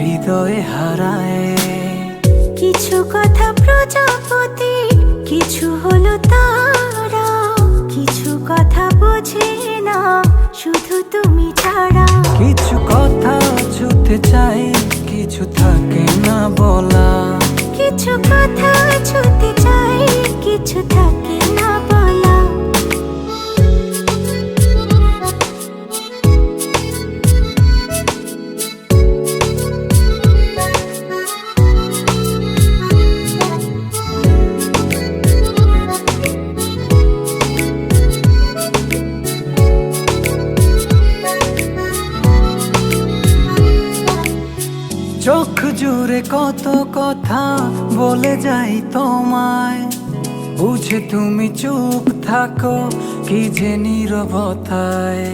হৃদয়ে হারায়। কিছু কথা প্রজাপতি, কিছু হলো তারা, কিছু কথা বোঝে না শুধু তুমি ছাড়া। কিছু কথা ছুতে চাই, কিছু থাকে না বলা। কিছু কথা ছুতে চাই, কিছু থাকে না বলা। চোখ জুড়ে কত কথা বলে যাই তোমায়, বুঝে তুমি চুপ থাকো কি যে নীরবতায়।